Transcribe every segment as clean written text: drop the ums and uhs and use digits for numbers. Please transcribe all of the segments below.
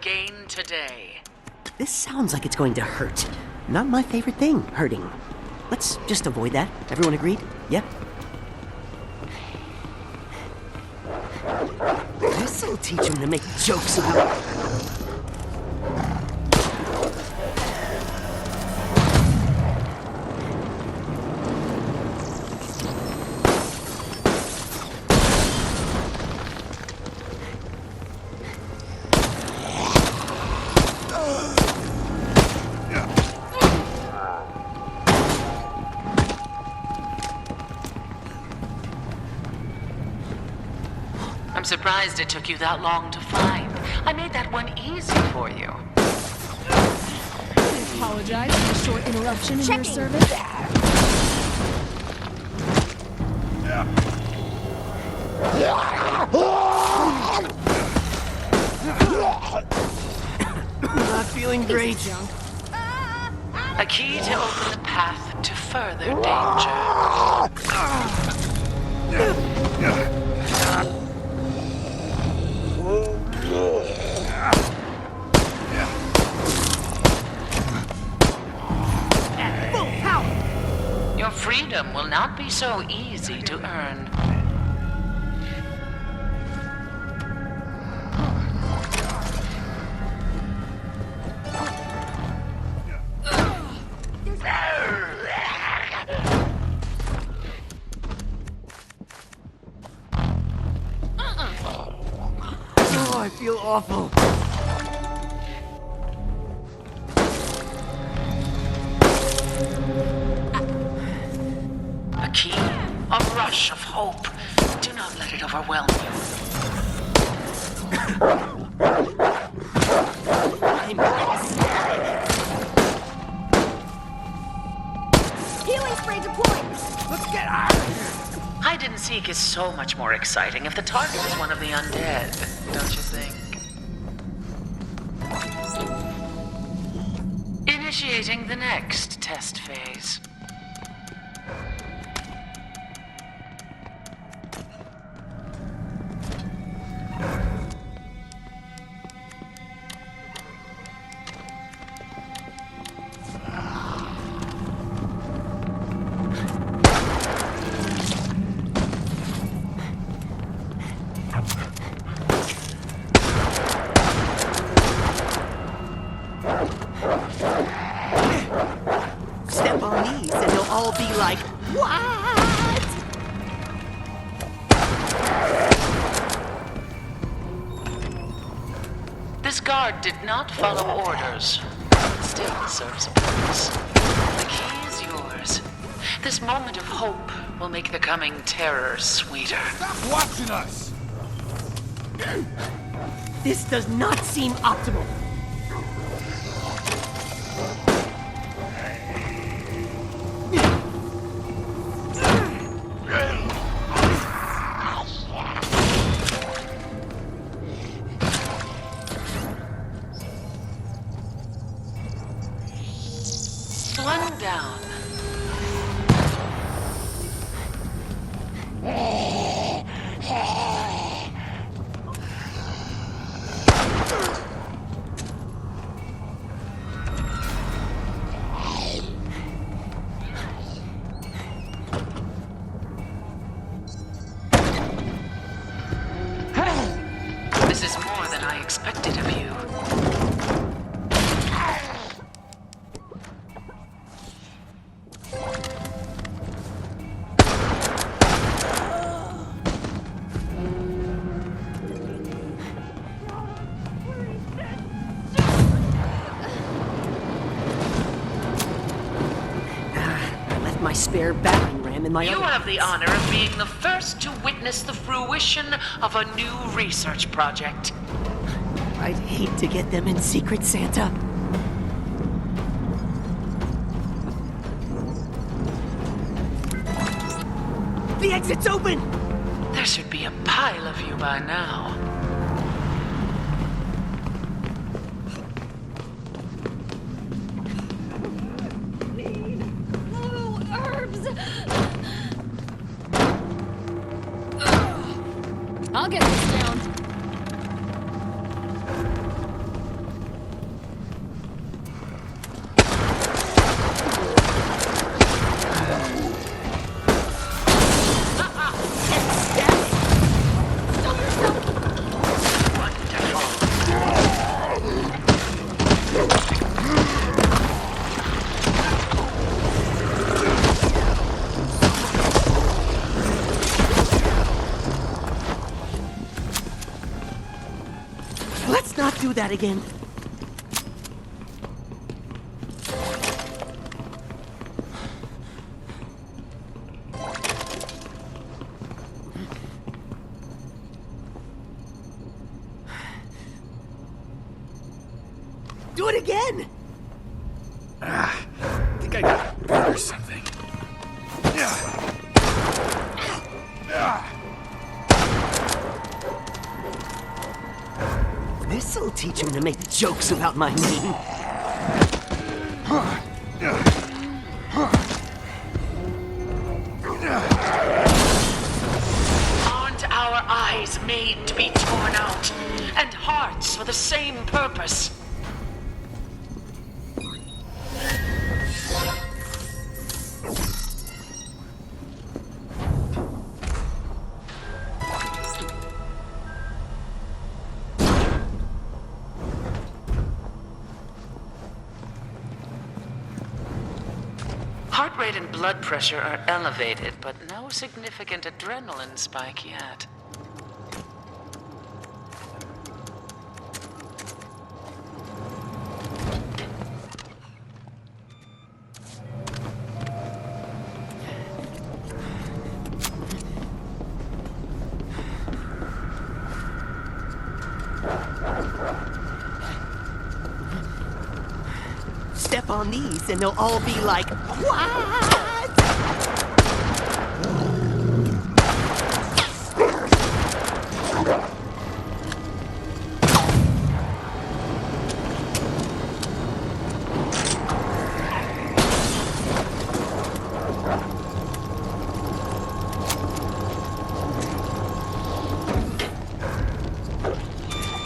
gain today. This sounds like it's going to hurt. Not my favorite thing, hurting. Let's just avoid that. Everyone agreed? Yeah? This'll teach him to make jokes about... I'm surprised it took you that long to find. I made that one easy for you. I apologize for the short interruption in your service. Not feeling great. Junk. A key to open the path to further danger. Your freedom will not be so easy to earn. Oh, I feel awful. A key, a rush of hope. Do not let it overwhelm you. Healing spray deployed! Let's get out of here! Hide and seek is so much more exciting if the target is one of the undead, don't you think? Initiating the next test phase. Step on these and they'll all be like, what? This guard did not follow orders. It still serves a purpose. The key is yours. This moment of hope will make the coming terror sweeter. Stop watching us! This does not seem optimal. One down. This is more than I expected of you. My spare battering ram in my You other have the hands. honor of being the first to witness the fruition of a new research project. I'd hate to get them in secret, Santa. The exit's open! There should be a pile of you by now. Blue herbs! I'll get this down. do that again. Do it again! I think I got a bug or something. This'll teach him to make jokes about my name. Aren't our eyes made to be torn out? And hearts for the same purpose? Heart rate and blood pressure are elevated, but no significant adrenaline spike yet. Step on these and they'll all be like, what?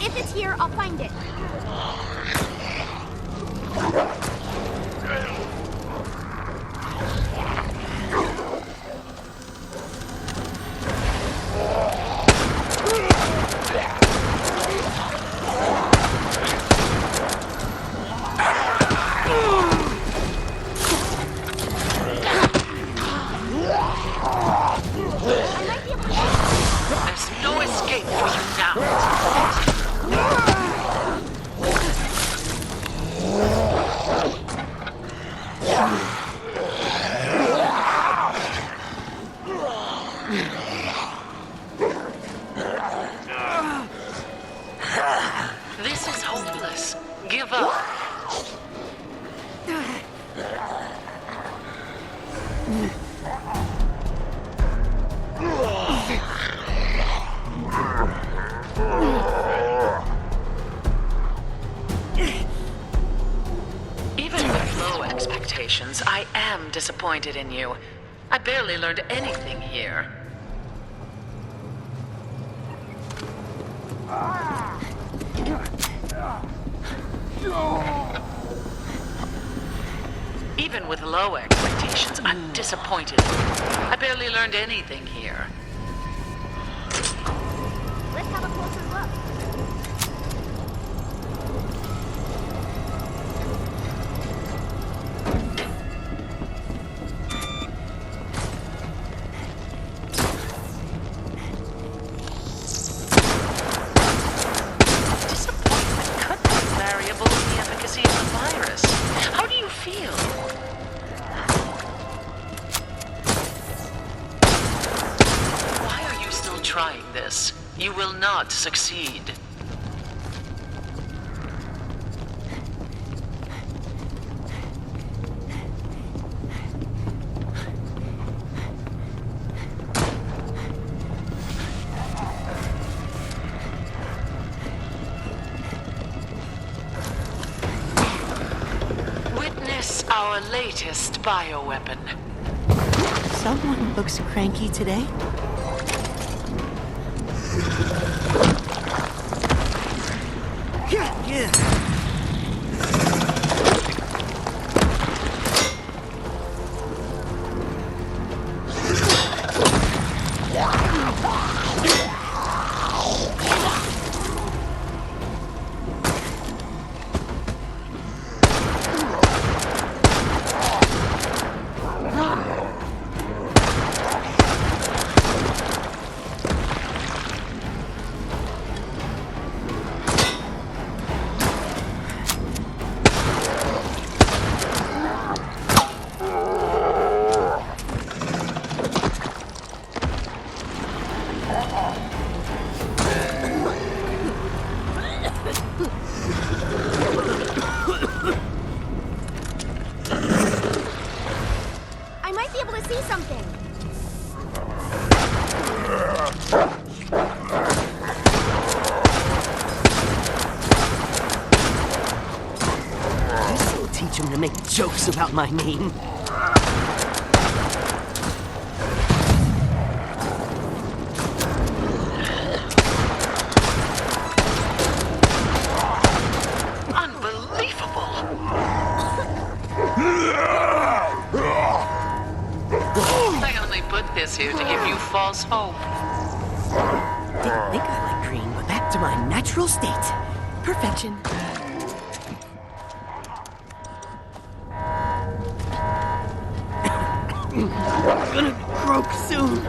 If it's here, I'll find it. There's no escape for you now. This is hopeless. Give up. Even with low expectations, I am disappointed in you. I barely learned anything here. Even with low expectations, I'm disappointed. I barely learned anything here. Let's have a closer look. Disappointment could be a variable in the efficacy of the virus. How do you feel? Why are you still trying this? You will not succeed. Witness our latest bioweapon. Someone looks cranky today. Yeah. see something. This'll teach him to make jokes about my name. I only put this here to give you false hope. Didn't think I liked green, but back to my natural state. Perfection. I'm gonna croak soon.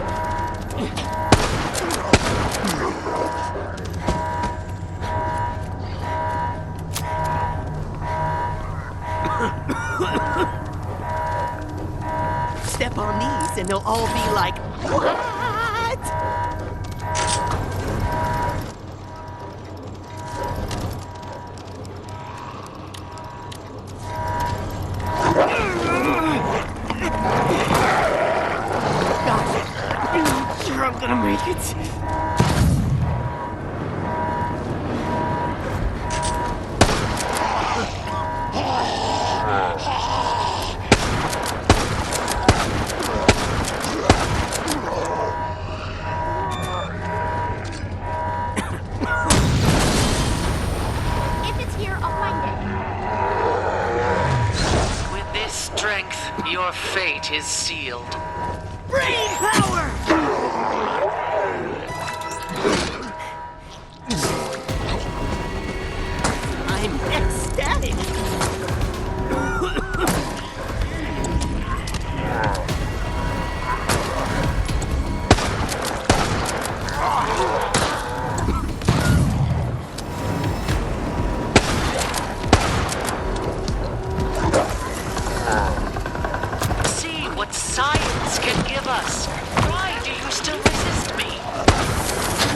Step on these and they'll all be like, what? I'm not sure I'm gonna make it. If it's here, I'll find it. With this strength, your fate is sealed. Brain power! I'm ecstatic! See what science can give us. Why do you still resist me?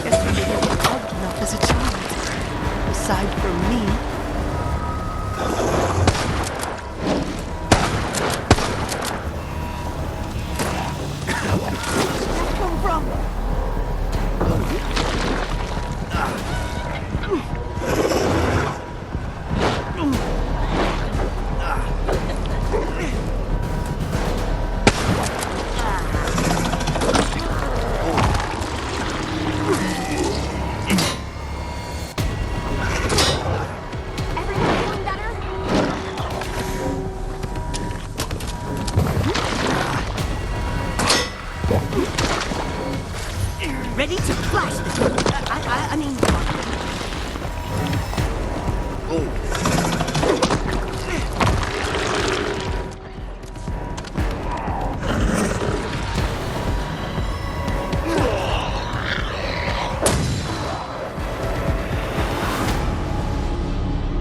Guess we didn't get hugged enough as a child. Aside from me. Where'd that come from? Everyone feeling better? Ready to blast this one. I mean...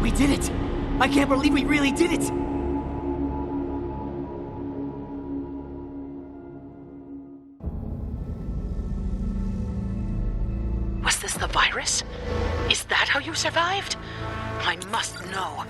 We did it! I can't believe we really did it! Was this the virus? Is that how you survived? I must know.